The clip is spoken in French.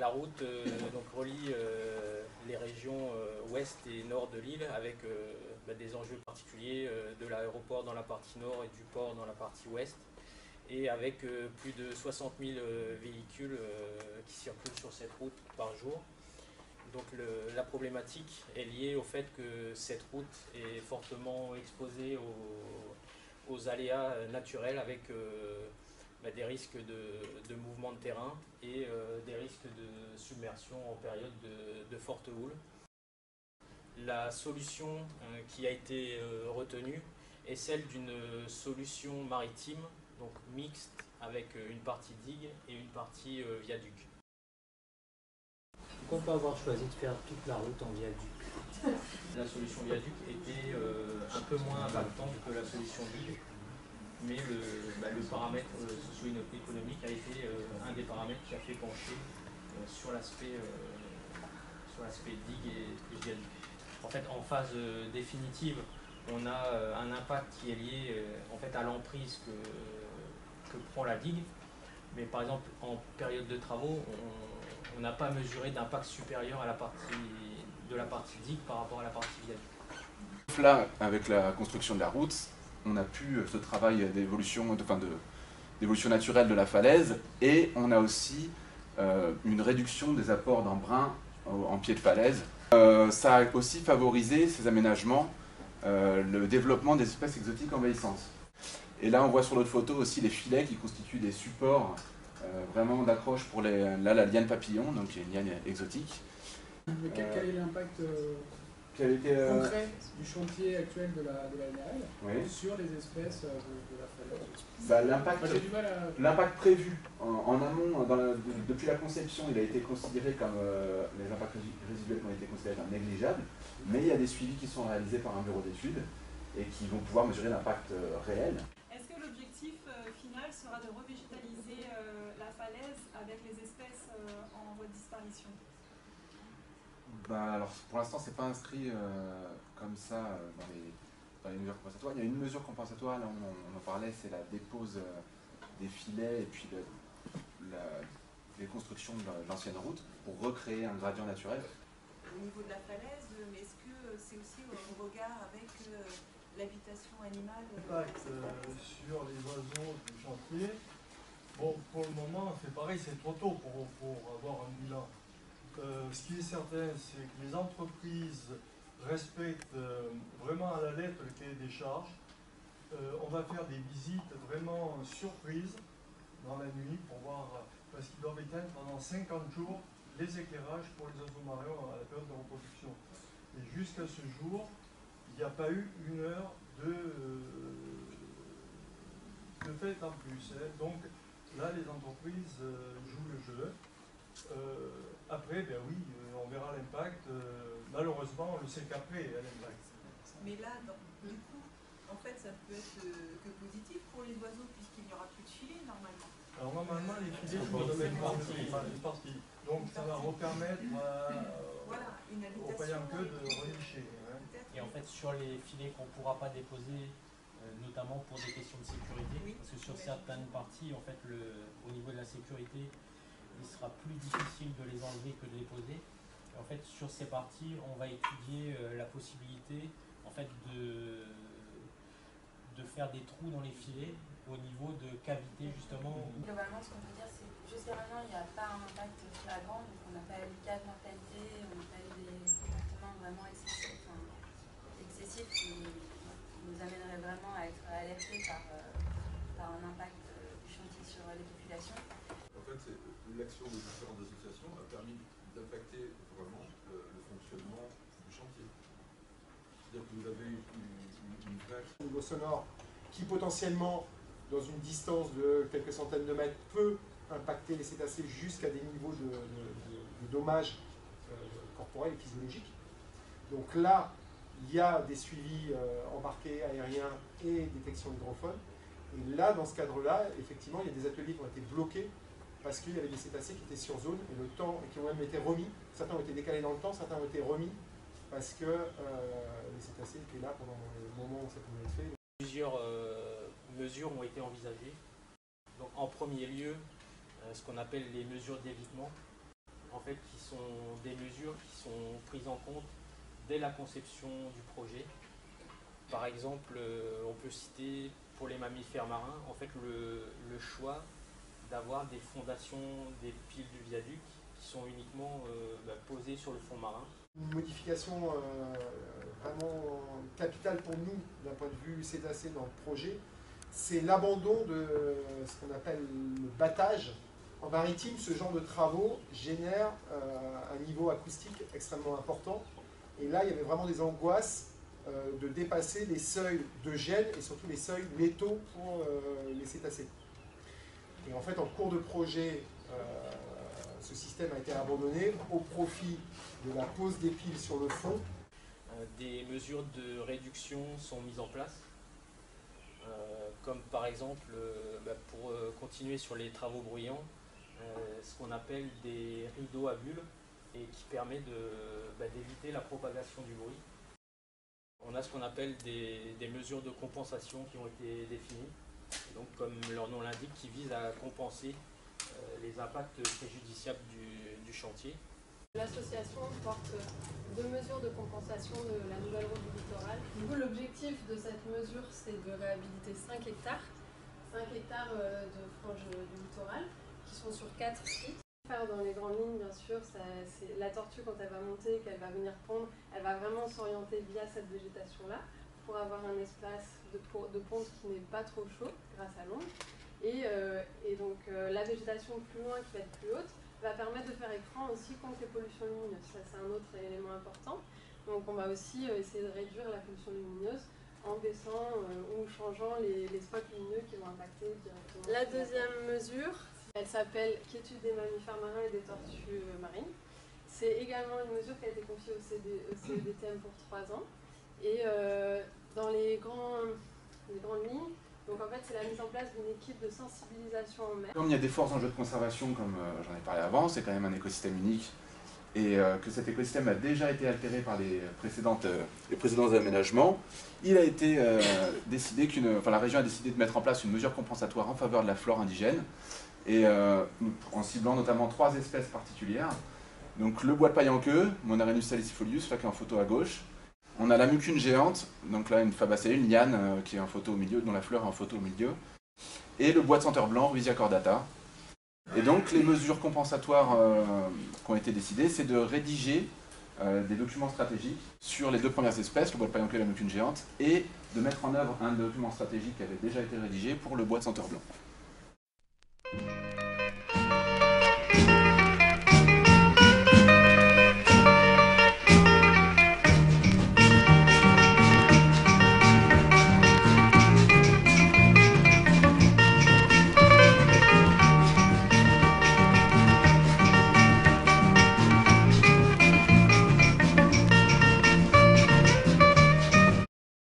La route donc relie les régions ouest et nord de l'île avec des enjeux particuliers de l'aéroport dans la partie nord et du port dans la partie ouest, et avec plus de 60 000 véhicules qui circulent sur cette route par jour. Donc la problématique est liée au fait que cette route est fortement exposée aux aléas naturels avec des risques de mouvement de terrain et des risques de submersion en période de forte houle. La solution qui a été retenue est celle d'une solution maritime, donc mixte, avec une partie digue et une partie viaduc. Pourquoi pas avoir choisi de faire toute la route en viaduc? La solution viaduc était un peu moins impactante que la solution digue, mais le paramètre socio-économique a été un des paramètres qui a fait pencher sur l'aspect digue et viaduc. En fait, en phase définitive, on a un impact qui est lié en fait à l'emprise que prend la digue, mais par exemple en période de travaux, on n'a pas mesuré d'impact supérieur à la partie digue par rapport à la partie viaduc. Là, avec la construction de la route, on a pu ce travail d'évolution naturelle de la falaise, et on a aussi une réduction des apports d'embrun en pied de falaise. Ça a aussi favorisé ces aménagements, le développement des espèces exotiques envahissantes. Et là, on voit sur l'autre photo aussi les filets qui constituent des supports vraiment d'accroche pour la liane papillon, donc qui est une liane exotique. Mais quel est l'impact concret du chantier actuel de la NRL sur les espèces de la falaise? L'impact prévu en amont, depuis la conception, il a été considéré comme les impacts résiduels ont été considérés comme négligeables, mais il y a des suivis qui sont réalisés par un bureau d'études et qui vont pouvoir mesurer l'impact réel. Est-ce que l'objectif final sera de revégétaliser la falaise avec les espèces en voie de disparition? Alors, pour l'instant, c'est pas inscrit comme ça dans les mesures compensatoires. Il y a une mesure compensatoire, là on en parlait, c'est la dépose des filets et puis les constructions de l'ancienne route pour recréer un gradient naturel. Au niveau de la falaise, mais est-ce que c'est aussi au regard avec l'habitation animale sur les oiseaux du chantier? Bon, pour le moment, c'est pareil, c'est trop tôt pour avoir un bilan. Ce qui est certain, c'est que les entreprises respectent vraiment à la lettre le cahier des charges. On va faire des visites vraiment surprises dans la nuit pour voir, parce qu'ils doivent éteindre pendant 50 jours les éclairages pour les oiseaux marins à la période de reproduction. Et jusqu'à ce jour, il n'y a pas eu une heure de fête en plus. Donc là, les entreprises jouent le jeu. Après, ben oui, on verra l'impact. Malheureusement, on le sait qu'après, l'impact. Mais là, du coup, en fait, ça peut être que positif pour les oiseaux, puisqu'il n'y aura plus de filets, normalement. Alors, normalement, les filets sont une partie. Donc, ça va repermettre aux paillanqueux de relicher. Et en fait, sur les filets qu'on ne pourra pas déposer, notamment pour des questions de sécurité, parce que sur certaines parties, en fait, au niveau de la sécurité, il sera plus difficile de les enlever que de les poser. Et en fait, sur ces parties, on va étudier la possibilité en fait, de faire des trous dans les filets au niveau de cavités, justement. Globalement, ce qu'on peut dire, c'est que jusqu'à maintenant, il n'y a pas un impact flagrant, donc on n'a pas eu de cas de mortalité, on n'a pas eu des comportements vraiment excessifs qui nous amèneraient vraiment à être alertés par un impact du chantier sur les populations. En fait, l'action des différentes associations a permis d'impacter vraiment le fonctionnement du chantier. C'est-à-dire que vous avez une vache. Au niveau sonore, qui potentiellement, dans une distance de quelques centaines de mètres, peut impacter les cétacés jusqu'à des niveaux de dommages corporels et physiologiques. Donc là, il y a des suivis embarqués aériens et détection hydrophone. Et là, dans ce cadre-là, effectivement, il y a des ateliers qui ont été bloqués parce qu'il y avait des cétacés qui étaient sur zone et le temps, et qui ont même été remis. Certains ont été décalés dans le temps, certains ont été remis parce que les cétacés étaient là pendant le moment où ça pouvait être fait. Plusieurs mesures ont été envisagées. Donc, en premier lieu, ce qu'on appelle les mesures d'évitement. en fait, qui sont des mesures qui sont prises en compte dès la conception du projet. Par exemple, on peut citer pour les mammifères marins, en fait, le choix d'avoir des fondations, des piles du viaduc qui sont uniquement posées sur le fond marin. Une modification vraiment capitale pour nous, d'un point de vue cétacé dans le projet, c'est l'abandon de ce qu'on appelle le battage. En maritime, ce genre de travaux génère un niveau acoustique extrêmement important. Et là, il y avait vraiment des angoisses de dépasser les seuils de gêne et surtout les seuils létaux pour les cétacés. Et en fait, en cours de projet, ce système a été abandonné au profit de la pose des piles sur le fond. Des mesures de réduction sont mises en place, comme par exemple, pour continuer sur les travaux bruyants, ce qu'on appelle des rideaux à bulles et qui permet d'éviter la propagation du bruit. On a ce qu'on appelle des mesures de compensation qui ont été définies, donc comme leur nom l'indique, qui visent à compenser les impacts préjudiciables du chantier. L'association porte 2 mesures de compensation de la nouvelle route du littoral. Du coup, l'objectif de cette mesure, c'est de réhabiliter 5 hectares. 5 hectares de franges du littoral, qui sont sur 4 sites. Dans les grandes lignes, bien sûr, la tortue, quand elle va monter, qu'elle va venir pondre, elle va vraiment s'orienter via cette végétation-là pour avoir un espace de ponte qui n'est pas trop chaud grâce à l'ombre. Et donc la végétation plus loin, qui va être plus haute, va permettre de faire écran aussi contre les pollutions lumineuses. Ça, c'est un autre élément important. Donc on va aussi essayer de réduire la pollution lumineuse en baissant ou changeant les spots lumineux qui vont impacter directement. La deuxième mesure, elle s'appelle « Quiétude des mammifères marins et des tortues marines ». C'est également une mesure qui a été confiée au CEDTM pour 3 ans. Et dans les grandes lignes, donc en fait c'est la mise en place d'une équipe de sensibilisation en mer. Comme il y a des forts enjeux de conservation, comme j'en ai parlé avant, c'est quand même un écosystème unique. Et que cet écosystème a déjà été altéré par les précédents aménagements, il a été décidé la région a décidé de mettre en place une mesure compensatoire en faveur de la flore indigène, et en ciblant notamment 3 espèces particulières. Donc le bois de paille en queue, Monarenus salicifolius, là qui est en photo à gauche. On a la mucune géante, donc là une Fabaceae, une liane qui est en photo au milieu, dont la fleur est en photo au milieu. Et le bois de senteur blanc, Ruisia cordata. Et donc les mesures compensatoires qui ont été décidées, c'est de rédiger des documents stratégiques sur les 2 premières espèces, le bois de paille en queue et la mucune géante, et de mettre en œuvre un document stratégique qui avait déjà été rédigé pour le bois de senteur blanc.